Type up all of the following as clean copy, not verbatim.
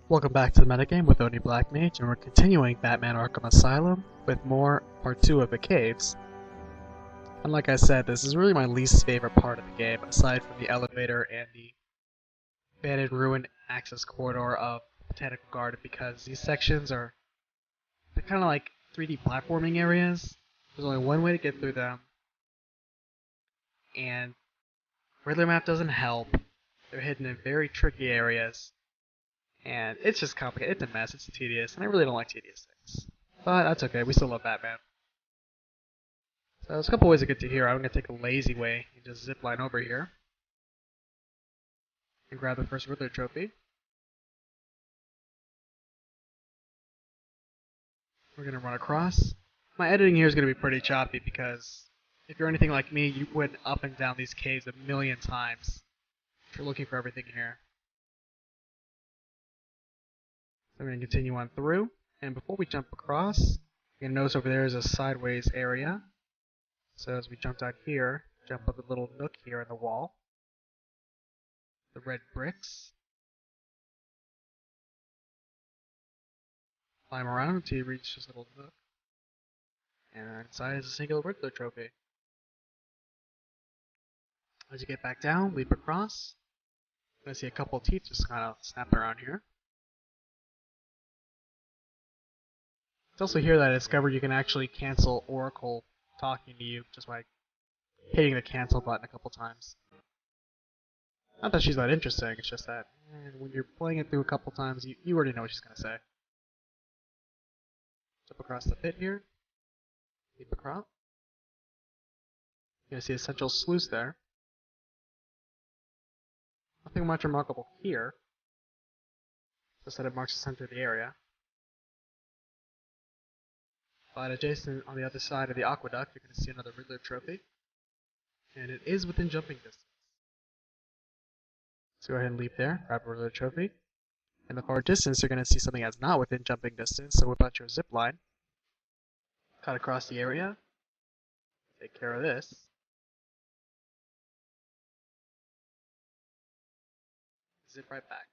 Welcome back to the MetaGame with Oni Black Mage, and we're continuing Batman Arkham Asylum with more Part 2 of the caves. And like I said, this is really my least favorite part of the game, aside from the elevator and the abandoned ruin access corridor of Botanical Garden, because these sections they're kind of like 3D platforming areas. There's only one way to get through them, and Riddler map doesn't help. They're hidden in very tricky areas. And it's just complicated. It's a mess. It's tedious. And I really don't like tedious things. But that's okay. We still love Batman. So there's a couple ways to get to here. I'm going to take a lazy way and just zipline over here. And grab the first Riddler trophy. We're going to run across. My editing here is going to be pretty choppy because if you're anything like me, you went up and down these caves a million times. If you're looking for everything here. So we're going to continue on through, and before we jump across, you're going to notice over there is a sideways area. So as we jump out here, jump up the little nook here in the wall. The red bricks. Climb around until you reach this little nook. And inside is a single Riddler trophy. As you get back down, leap across. You're going to see a couple of teeth just kind of snapping around here. It's also here that I discovered you can actually cancel Oracle talking to you just by hitting the cancel button a couple times. Not that she's that interesting, it's just that when you're playing it through a couple times, you already know what she's going to say. Jump across the pit here. Leap across. You're going to see a central sluice there. Nothing much remarkable here. Just that it marks the center of the area. But adjacent on the other side of the aqueduct, you're going to see another Riddler trophy. And it is within jumping distance. So go ahead and leap there, grab a Riddler trophy. In the far distance, you're going to see something that's not within jumping distance, so whip out your zip line. Cut across the area. Take care of this. Zip right back.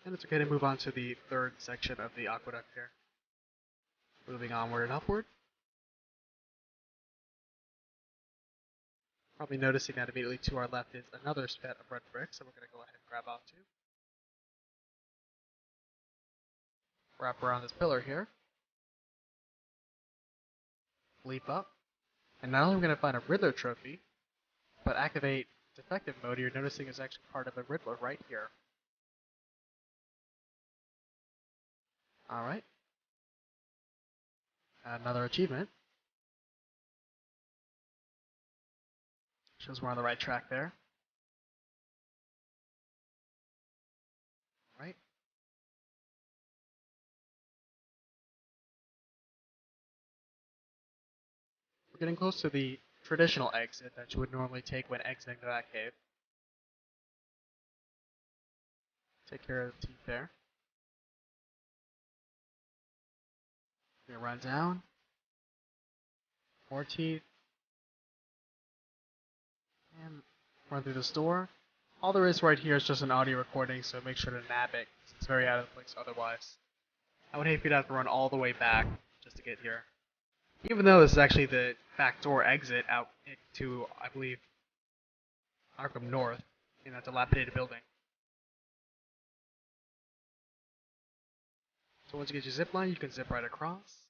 And it's okay to move on to the third section of the aqueduct here. Moving onward and upward. Probably noticing that immediately to our left is another set of red bricks, so we're going to go ahead and grab onto. Wrap around this pillar here. Leap up. And not only are we going to find a Riddler trophy, but activate defective mode, you're noticing is actually part of the Riddler right here. Alright. Another achievement. Shows we're on the right track there. Right. We're getting close to the traditional exit that you would normally take when exiting the Batcave. Take care of the teeth there. We're going to run down. More teeth. And run through this door. All there is right here is just an audio recording, so make sure to nab it. It's very out of place otherwise. I would hate for you to have to run all the way back just to get here. Even though this is actually the back door exit out to, I believe, Arkham North, in that dilapidated building. So once you get your zip line, you can zip right across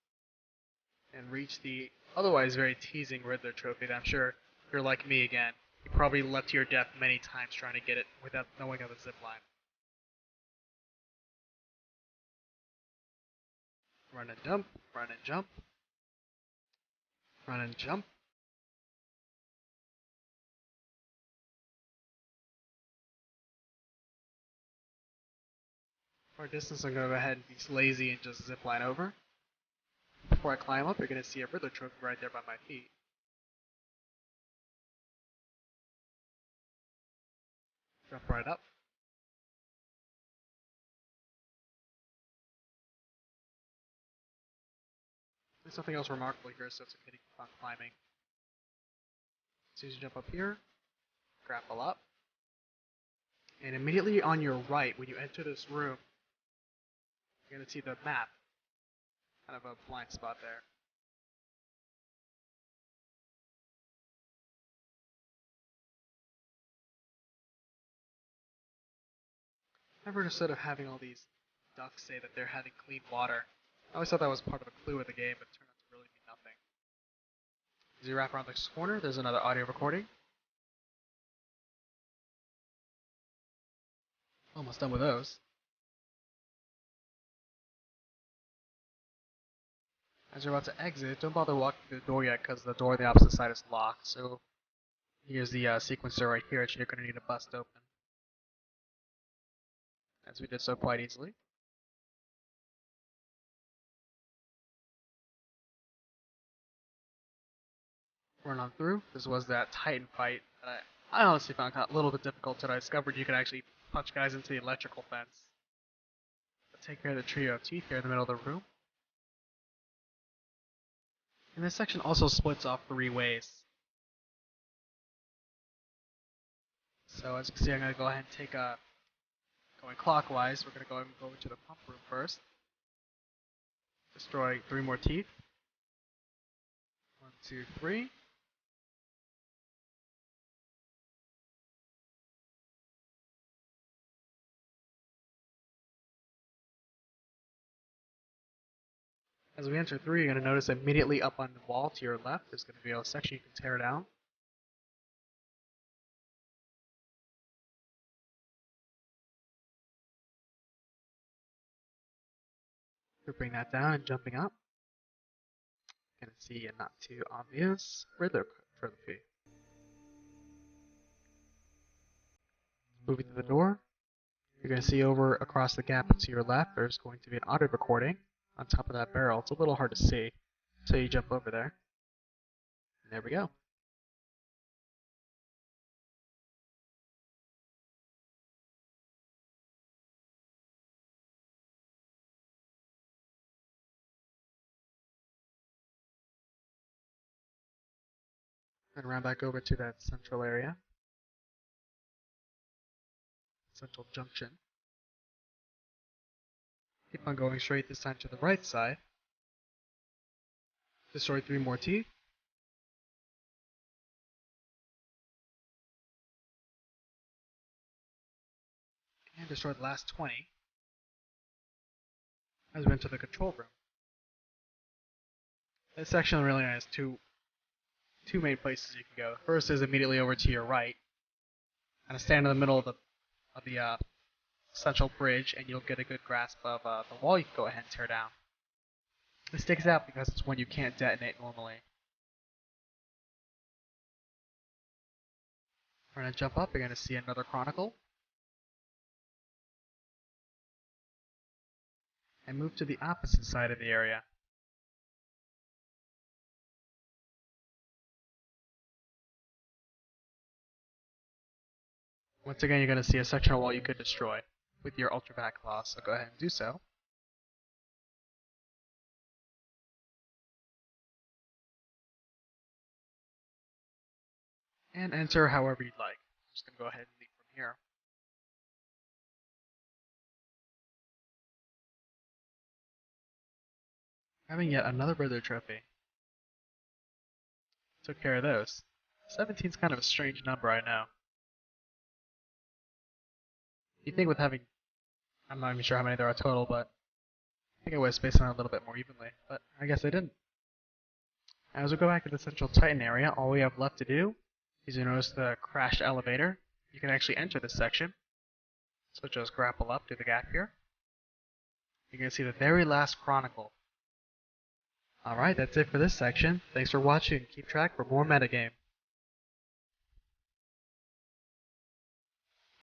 and reach the otherwise very teasing Riddler trophy that I'm sure, if you're like me again, you probably left to your death many times trying to get it without knowing of the zip line. Run and jump, run and jump, run and jump. For a distance, I'm going to go ahead and be lazy and just zip line over. Before I climb up, you're going to see a Riddler trophy right there by my feet. Jump right up. There's nothing else remarkable here, so it's okay to keep on climbing. As soon as you jump up here, grapple up. And immediately on your right, when you enter this room, you're going to see the map. Kind of a blind spot there. Never understood of having all these ducks say that they're having clean water. I always thought that was part of a clue of the game, but it turned out to really mean nothing. As you wrap around this corner, there's another audio recording. Almost done with those. As you're about to exit, don't bother walking through the door yet because the door on the opposite side is locked. So here's the sequencer right here that you're going to need to bust open. As we did so quite easily. Run on through. This was that Titan fight that I honestly found a little bit difficult until I discovered you could actually punch guys into the electrical fence. But take care of the trio of teeth here in the middle of the room. And this section also splits off 3 ways. So as you can see, I'm going to go ahead and take a going clockwise. We're going to go into the pump room first. Destroy 3 more teeth. 1, 2, 3. As we enter 3, you're going to notice immediately up on the wall to your left, there's going to be a section you can tear down. Ripping that down and jumping up. Going to see a not too obvious Riddler trophy. Moving to the door, you're going to see over across the gap to your left, there's going to be an audio recording on top of that barrel. It's a little hard to see, so you jump over there. And there we go. And round back over to that central area. Central junction. Keep on going straight this time to the right side. Destroy 3 more teeth. And destroy the last 20. As we enter the control room. This section really has two main places you can go. The first is immediately over to your right. Kind of stand in the middle of the central bridge, and you'll get a good grasp of the wall you can go ahead and tear down. This sticks out because it's one you can't detonate normally. We're going to jump up, you're going to see another chronicle. And move to the opposite side of the area. Once again, you're going to see a section of wall you could destroy with your Ultra Batclaw, so go ahead and do so. And enter however you'd like. I'm just going to go ahead and leave from here. Having yet another Riddler trophy. Took care of those. 17's kind of a strange number, I know. You think with having, I'm not even sure how many there are total, but I think I would have spaced them out a little bit more evenly, but I guess I didn't. As we go back to the central Titan area, all we have left to do is you notice the crashed elevator. You can actually enter this section. So just grapple up through the gap here. You're going to see the very last chronicle. Alright, that's it for this section. Thanks for watching. Keep track for more metagame.